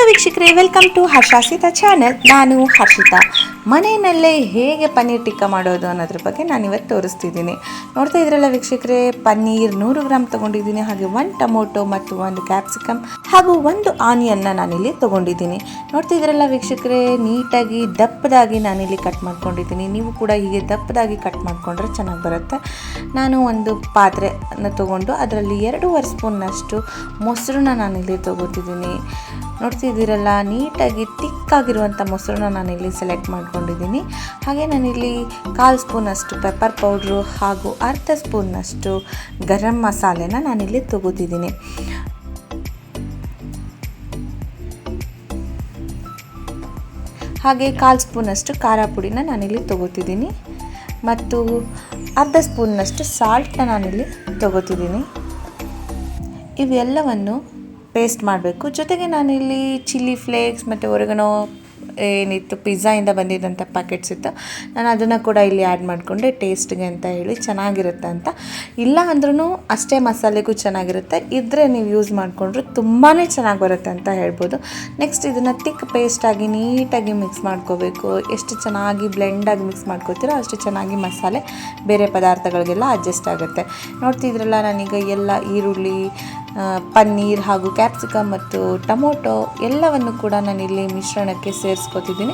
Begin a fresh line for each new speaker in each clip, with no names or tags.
ವೀಕ್ಷಕರೇ, welcome to ಹರ್ಷಾಸಿತಾ channel. ನಾನು ಹರ್ಷಿತಾ. ಮನೆಯಲ್ಲೇ ಹೇಗೆ ಪನ್ನೀರ್ ಟಿಕ್ಕಾ ಮಾಡೋದು ಅನ್ನೋದ್ರ ಬಗ್ಗೆ ನಾನಿವತ್ತು ತೋರಿಸ್ತಿದ್ದೀನಿ. ನೋಡ್ತಾ ಇದ್ರಲ್ಲ ವೀಕ್ಷಕರೇ, ಪನ್ನೀರ್ 100 ಗ್ರಾಮ್ ತೊಗೊಂಡಿದ್ದೀನಿ. ಹಾಗೆ 1 ಟೊಮೊಟೊ ಮತ್ತು 1 ಕ್ಯಾಪ್ಸಿಕಮ್ ಹಾಗೂ 1 ಆನಿಯನ್ನ ನಾನಿಲ್ಲಿ ತೊಗೊಂಡಿದ್ದೀನಿ. ನೋಡ್ತಾ ಇದ್ರಲ್ಲ ವೀಕ್ಷಕರೇ, ನೀಟಾಗಿ ದಪ್ಪದಾಗಿ ನಾನಿಲ್ಲಿ ಕಟ್ ಮಾಡ್ಕೊಂಡಿದ್ದೀನಿ. ನೀವು ಕೂಡ ಹೀಗೆ ದಪ್ಪದಾಗಿ ಕಟ್ ಮಾಡಿಕೊಂಡ್ರೆ ಚೆನ್ನಾಗಿ ಬರುತ್ತೆ. ನಾನು ಒಂದು ಪಾತ್ರೆನ ತೊಗೊಂಡು ಅದರಲ್ಲಿ 2.5 ಸ್ಪೂನ್ನಷ್ಟು ಮೊಸರನ್ನ ನಾನಿಲ್ಲಿ ತೊಗೋತಿದ್ದೀನಿ. ನೋಡ್ತಿದ್ದೀರಲ್ಲ, ನೀಟಾಗಿ ತಿಕ್ಕಾಗಿರುವಂಥ ಮೊಸರನ್ನ ನಾನಿಲ್ಲಿ ಸೆಲೆಕ್ಟ್ ಮಾಡ್ಕೊಂಡಿದ್ದೀನಿ. ಹಾಗೆ ನಾನಿಲ್ಲಿ 1/4 ಸ್ಪೂನಷ್ಟು ಪೆಪ್ಪರ್ ಪೌಡ್ರು ಹಾಗೂ 1/2 ಸ್ಪೂನ್ನಷ್ಟು ಗರಂ ಮಸಾಲೆನ ನಾನಿಲ್ಲಿ ತೊಗೋತಿದ್ದೀನಿ. ಹಾಗೆ 1/4 ಸ್ಪೂನಷ್ಟು ಖಾರ ಪುಡಿನ ನಾನಿಲ್ಲಿ ತೊಗೋತಿದ್ದೀನಿ ಮತ್ತು 1/2 ಸ್ಪೂನ್ನಷ್ಟು ಸಾಲ್ಟ್ನ ನಾನಿಲ್ಲಿ ತೊಗೋತಿದ್ದೀನಿ. ಇವೆಲ್ಲವನ್ನು ಪೇಸ್ಟ್ ಮಾಡಬೇಕು. ಜೊತೆಗೆ ನಾನಿಲ್ಲಿ ಚಿಲ್ಲಿ ಫ್ಲೇಕ್ಸ್ ಮತ್ತು ಒರೆಗನೋ ಏನಿತ್ತು ಪಿಜ್ಜಾಯಿಂದ ಬಂದಿದ್ದಂಥ ಪ್ಯಾಕೆಟ್ಸ್ ಇತ್ತು, ನಾನು ಅದನ್ನು ಕೂಡ ಇಲ್ಲಿ ಆ್ಯಡ್ ಮಾಡಿಕೊಂಡೆ ಟೇಸ್ಟ್ಗೆ ಅಂತ ಹೇಳಿ, ಚೆನ್ನಾಗಿರುತ್ತೆ ಅಂತ. ಇಲ್ಲ ಅಂದ್ರೂ ಅಷ್ಟೇ ಮಸಾಲೆಗೂ ಚೆನ್ನಾಗಿರುತ್ತೆ, ಇದ್ದರೆ ನೀವು ಯೂಸ್ ಮಾಡಿಕೊಂಡ್ರೆ ತುಂಬಾ ಚೆನ್ನಾಗಿ ಬರುತ್ತೆ ಅಂತ ಹೇಳ್ಬೋದು. ನೆಕ್ಸ್ಟ್ ಇದನ್ನು ತಿಕ್ ಪೇಸ್ಟಾಗಿ ನೀಟಾಗಿ ಮಿಕ್ಸ್ ಮಾಡ್ಕೋಬೇಕು. ಎಷ್ಟು ಚೆನ್ನಾಗಿ ಬ್ಲೆಂಡಾಗಿ ಮಿಕ್ಸ್ ಮಾಡ್ಕೋತೀರೋ ಅಷ್ಟು ಚೆನ್ನಾಗಿ ಮಸಾಲೆ ಬೇರೆ ಪದಾರ್ಥಗಳಿಗೆಲ್ಲ ಅಡ್ಜಸ್ಟ್ ಆಗುತ್ತೆ. ನೋಡ್ತಿದ್ರಲ್ಲ, ನಾನೀಗ ಎಲ್ಲ ಈರುಳ್ಳಿ, ಪನ್ನೀರ್ ಹಾಗೂ ಕ್ಯಾಪ್ಸಿಕಮ್ ಮತ್ತು ಟೊಮೊಟೊ ಎಲ್ಲವನ್ನು ಕೂಡ ನಾನಿಲ್ಲಿ ಮಿಶ್ರಣಕ್ಕೆ ಸೇರಿಸ್ಕೊತಿದ್ದೀನಿ.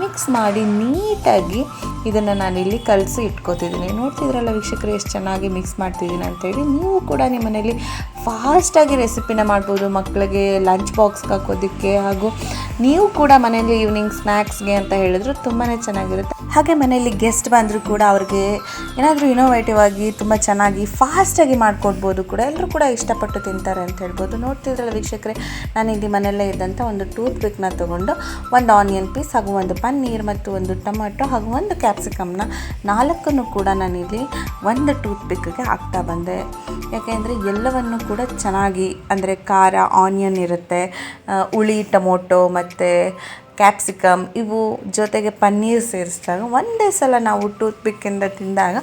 ಮಿಕ್ಸ್ ಮಾಡಿ ನೀಟಾಗಿ ಇದನ್ನು ನಾನಿಲ್ಲಿ ಕಲಸಿ ಇಟ್ಕೋತಿದ್ದೀನಿ. ನೋಡ್ತಿದ್ರಲ್ಲ ವೀಕ್ಷಕರು, ಎಷ್ಟು ಚೆನ್ನಾಗಿ ಮಿಕ್ಸ್ ಮಾಡ್ತಿದ್ದೀನಿ ಅಂತೇಳಿ. ನೀವು ಕೂಡ ನಿಮ್ಮ ಮನೇಲಿ ಫಾಸ್ಟಾಗಿ ರೆಸಿಪಿನ ಮಾಡ್ಬೋದು, ಮಕ್ಕಳಿಗೆ ಲಂಚ್ ಬಾಕ್ಸ್ಗೆ ಹಾಕೋದಕ್ಕೆ. ಹಾಗೂ ನೀವು ಕೂಡ ಮನೇಲಿ ಈವ್ನಿಂಗ್ ಸ್ನ್ಯಾಕ್ಸ್ಗೆ ಅಂತ ಹೇಳಿದ್ರು ತುಂಬಾ ಚೆನ್ನಾಗಿರುತ್ತೆ. ಹಾಗೆ ಮನೆಯಲ್ಲಿ ಗೆಸ್ಟ್ ಬಂದರೂ ಕೂಡ ಅವ್ರಿಗೆ ಏನಾದರೂ ಇನೋವೇಟಿವ್ ಆಗಿ ತುಂಬ ಚೆನ್ನಾಗಿ ಫಾಸ್ಟಾಗಿ ಮಾಡಿಕೊಡ್ಬೋದು ಕೂಡ. ಎಲ್ಲರೂ ಕೂಡ ಇಷ್ಟಪಟ್ಟು ತಿಂತಾರೆ ಅಂತ ಹೇಳ್ಬೋದು. ನೋಡ್ತಿದ್ರಲ್ಲ ವೀಕ್ಷಕರೇ, ನಾನಿಲ್ಲಿ ಮನೆಯಲ್ಲೇ ಇದ್ದಂಥ ಒಂದು ಟೂತ್ ಪಿಕ್ನ ತೊಗೊಂಡು 1 ಆನಿಯನ್ ಪೀಸ್ ಹಾಗೂ 1 ಪನ್ನೀರ್ ಮತ್ತು 1 ಟೊಮೆಟೊ ಹಾಗೂ 1 ಕ್ಯಾಪ್ಸಿಕಮ್ನ 4 ಕೂಡ ನಾನಿಲ್ಲಿ 1 ಟೂತ್ ಪಿಕ್ಗೆ ಹಾಕ್ತಾ ಬಂದೆ. ಯಾಕೆಂದರೆ ಎಲ್ಲವನ್ನು ಕೂಡ ಚೆನ್ನಾಗಿ, ಅಂದರೆ ಖಾರ, ಆನಿಯನ್ ಇರುತ್ತೆ, ಹುಳಿ ಟೊಮೊಟೊ ಮತ್ತು ಕ್ಯಾಪ್ಸಿಕಮ್ ಇವು ಜೊತೆಗೆ ಪನ್ನೀರ್ ಸೇರಿಸಿದಾಗ ಒಂದೇ ಸಲ ನಾವು ಟೂತ್ ಪಿಕ್ಕಿಂದ ತಿಂದಾಗ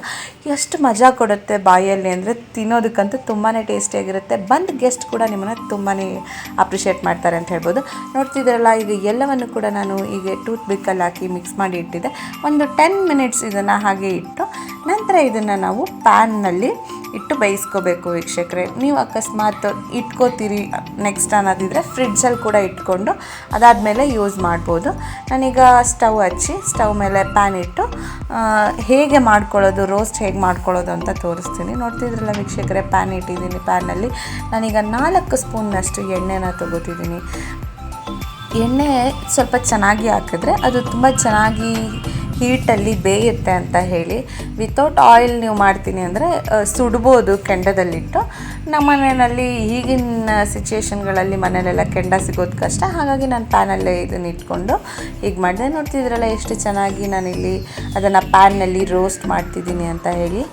ಎಷ್ಟು ಮಜಾ ಕೊಡುತ್ತೆ ಬಾಯಲ್ಲಿ, ಅಂದರೆ ತಿನ್ನೋದಕ್ಕಂತೂ ತುಂಬಾ ಟೇಸ್ಟಿಯಾಗಿರುತ್ತೆ. ಬಂದು ಗೆಸ್ಟ್ ಕೂಡ ನಿಮ್ಮನ್ನು ತುಂಬಾ ಅಪ್ರಿಷಿಯೇಟ್ ಮಾಡ್ತಾರೆ ಅಂತ ಹೇಳ್ಬೋದು. ನೋಡ್ತಿದ್ದೀರಲ್ಲ, ಈಗ ಎಲ್ಲವನ್ನು ಕೂಡ ನಾನು ಈಗ ಟೂತ್ ಪಿಕ್ಕಲ್ಲಿ ಹಾಕಿ ಮಿಕ್ಸ್ ಮಾಡಿ ಇಟ್ಟಿದ್ದೆ. ಒಂದು 10 ಮಿನಿಟ್ಸ್ ಇದನ್ನು ಹಾಗೆ ಇಟ್ಟು ನಂತರ ಇದನ್ನು ನಾವು ಪ್ಯಾನ್ನಲ್ಲಿ ಇಟ್ಟು ಬೇಯಿಸ್ಕೋಬೇಕು ವೀಕ್ಷಕರೇ. ನೀವು ಅಕಸ್ಮಾತ್ ಇಟ್ಕೋತೀರಿ ನೆಕ್ಸ್ಟ್ ಅನ್ನೋದಿದ್ರೆ ಫ್ರಿಡ್ಜಲ್ಲಿ ಕೂಡ ಇಟ್ಕೊಂಡು ಅದಾದಮೇಲೆ ಯೂಸ್ ಮಾಡ್ಬೋದು. ನಾನೀಗ ಸ್ಟವ್ ಹಚ್ಚಿ ಸ್ಟವ್ ಮೇಲೆ ಪ್ಯಾನ್ ಇಟ್ಟು ಹೇಗೆ ಮಾಡ್ಕೊಳ್ಳೋದು, ರೋಸ್ಟ್ ಹೇಗೆ ಮಾಡ್ಕೊಳ್ಳೋದು ಅಂತ ತೋರಿಸ್ತೀನಿ. ನೋಡ್ತಿದ್ರಲ್ಲ ವೀಕ್ಷಕರೇ, ಪ್ಯಾನ್ ಇಟ್ಟಿದ್ದೀನಿ. ಪ್ಯಾನಲ್ಲಿ ನಾನೀಗ 4 ಸ್ಪೂನ್ನಷ್ಟು ಎಣ್ಣೆನ ತೊಗೋತಿದ್ದೀನಿ. ಎಣ್ಣೆ ಸ್ವಲ್ಪ ಚೆನ್ನಾಗಿ ಹಾಕಿದ್ರೆ ಅದು ತುಂಬ ಚೆನ್ನಾಗಿ ಹೀಟಲ್ಲಿ ಬೇಯುತ್ತೆ ಅಂತ ಹೇಳಿ. ವಿತೌಟ್ ಆಯಿಲ್ ನೀವು ಮಾಡ್ತೀನಿ ಅಂದರೆ ಸುಡ್ಬೋದು ಕೆಂಡದಲ್ಲಿಟ್ಟು. ನಮ್ಮ ಮನೆಯಲ್ಲಿ ಈಗಿನ ಸಿಚುವೇಷನ್ಗಳಲ್ಲಿ ಮನೆಯಲ್ಲೆಲ್ಲ ಕೆಂಡ ಸಿಗೋದು ಕಷ್ಟ, ಹಾಗಾಗಿ ನಾನು ಪ್ಯಾನಲ್ಲೇ ಇದನ್ನು ಇಟ್ಕೊಂಡು ಹೀಗೆ ಮಾಡಿದೆ. ನೋಡ್ತಿದ್ರಲ್ಲ ಎಷ್ಟು ಚೆನ್ನಾಗಿ ನಾನಿಲ್ಲಿ ಅದನ್ನು ಪ್ಯಾನ್ನಲ್ಲಿ ರೋಸ್ಟ್ ಮಾಡ್ತಿದ್ದೀನಿ ಅಂತ ಹೇಳಿ.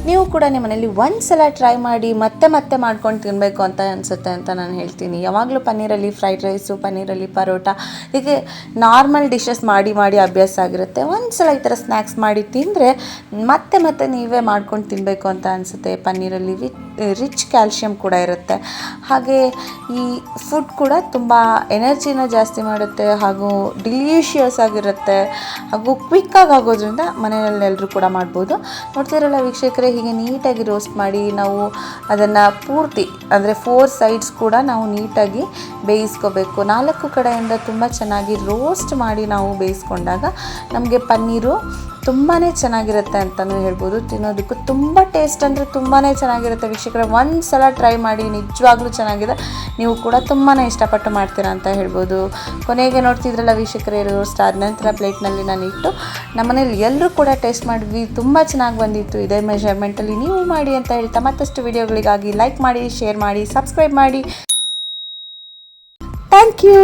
ನೀವು ಕೂಡ ನಿಮ್ಮ ಮನೇಲಿ ಒಂದು ಸಲ ಟ್ರೈ ಮಾಡಿ ಮತ್ತೆ ಮತ್ತೆ ಮಾಡ್ಕೊಂಡು ತಿನ್ನಬೇಕು ಅಂತ ಅನಿಸುತ್ತೆ ಅಂತ ನಾನು ಹೇಳ್ತೀನಿ. ಯಾವಾಗಲೂ ಪನ್ನೀರಲ್ಲಿ ಫ್ರೈಡ್ ರೈಸು, ಪನ್ನೀರಲ್ಲಿ ಪರೋಟ, ಹೀಗೆ ನಾರ್ಮಲ್ ಡಿಶಸ್ ಮಾಡಿ ಮಾಡಿ ಅಭ್ಯಾಸ ಆಗಿರುತ್ತೆ. ಒಂದು ಸಲ ಈ ಥರ ಸ್ನ್ಯಾಕ್ಸ್ ಮಾಡಿ ತಿಂದರೆ ಮತ್ತೆ ಮತ್ತೆ ನೀವೇ ಮಾಡ್ಕೊಂಡು ತಿನ್ನಬೇಕು ಅಂತ ಅನಿಸುತ್ತೆ. ಪನ್ನೀರಲ್ಲಿ ರಿಚ್ ಕ್ಯಾಲ್ಶಿಯಮ್ ಕೂಡ ಇರುತ್ತೆ. ಹಾಗೆ ಈ ಫುಡ್ ಕೂಡ ತುಂಬ ಎನರ್ಜಿನ ಜಾಸ್ತಿ ಮಾಡುತ್ತೆ ಹಾಗೂ ಡಿಲಿಷಿಯಸ್ ಆಗಿರುತ್ತೆ ಹಾಗೂ ಕ್ವಿಕ್ಕಾಗಿ ಆಗೋದ್ರಿಂದ ಮನೆಯಲ್ಲಿ ಎಲ್ಲರೂ ಕೂಡ ಮಾಡ್ಬೋದು. ನೋಡ್ತಿರಲ್ಲ ವೀಕ್ಷಕರೇ, ಹೀಗೆ ನೀಟಾಗಿ ರೋಸ್ಟ್ ಮಾಡಿ ನಾವು ಅದನ್ನು ಪೂರ್ತಿ, ಅಂದರೆ 4 ಸೈಡ್ಸ್ ಕೂಡ ನಾವು ನೀಟಾಗಿ ಬೇಯಿಸ್ಕೋಬೇಕು. 4 ಕಡೆಯಿಂದ ತುಂಬ ಚೆನ್ನಾಗಿ ರೋಸ್ಟ್ ಮಾಡಿ ನಾವು ಬೇಯಿಸ್ಕೊಂಡಾಗ ನಮಗೆ ಪನ್ನೀರು ತುಂಬಾ ಚೆನ್ನಾಗಿರುತ್ತೆ ಅಂತಲೂ ಹೇಳ್ಬೋದು. ತಿನ್ನೋದಕ್ಕೂ ತುಂಬ ಟೇಸ್ಟ್ ಅಂದರೆ ತುಂಬಾ ಚೆನ್ನಾಗಿರುತ್ತೆ ವೀಕ್ಷಕರೇ. ಒಂದು ಸಲ ಟ್ರೈ ಮಾಡಿ, ನಿಜವಾಗ್ಲೂ ಚೆನ್ನಾಗಿದೆ. ನೀವು ಕೂಡ ತುಂಬಾ ಇಷ್ಟಪಟ್ಟು ಮಾಡ್ತೀರಾ ಅಂತ ಹೇಳ್ಬೋದು. ಕೊನೆಗೆ ನೋಡ್ತಿದ್ರಲ್ಲ ವೀಕ್ಷಕರೇ, ರೋಸ್ಟ್ ಆದ ನಂತರ ಪ್ಲೇಟ್ನಲ್ಲಿ ನಾನು ಇಟ್ಟು ನಮ್ಮನೇಲಿ ಎಲ್ಲರೂ ಕೂಡ ಟೇಸ್ಟ್ ಮಾಡಿದ್ವಿ. ತುಂಬ ಚೆನ್ನಾಗಿ ಬಂದಿತ್ತು. ಇದೇ ಮೆಷರ್ಮೆಂಟಲ್ಲಿ ನೀವು ಮಾಡಿ ಅಂತ ಹೇಳ್ತಾ, ಮತ್ತಷ್ಟು ವಿಡಿಯೋಗಳಿಗಾಗಿ ಲೈಕ್ ಮಾಡಿ, ಶೇರ್ ಮಾಡಿ, ಸಬ್ಸ್ಕ್ರೈಬ್ ಮಾಡಿ. Thank you.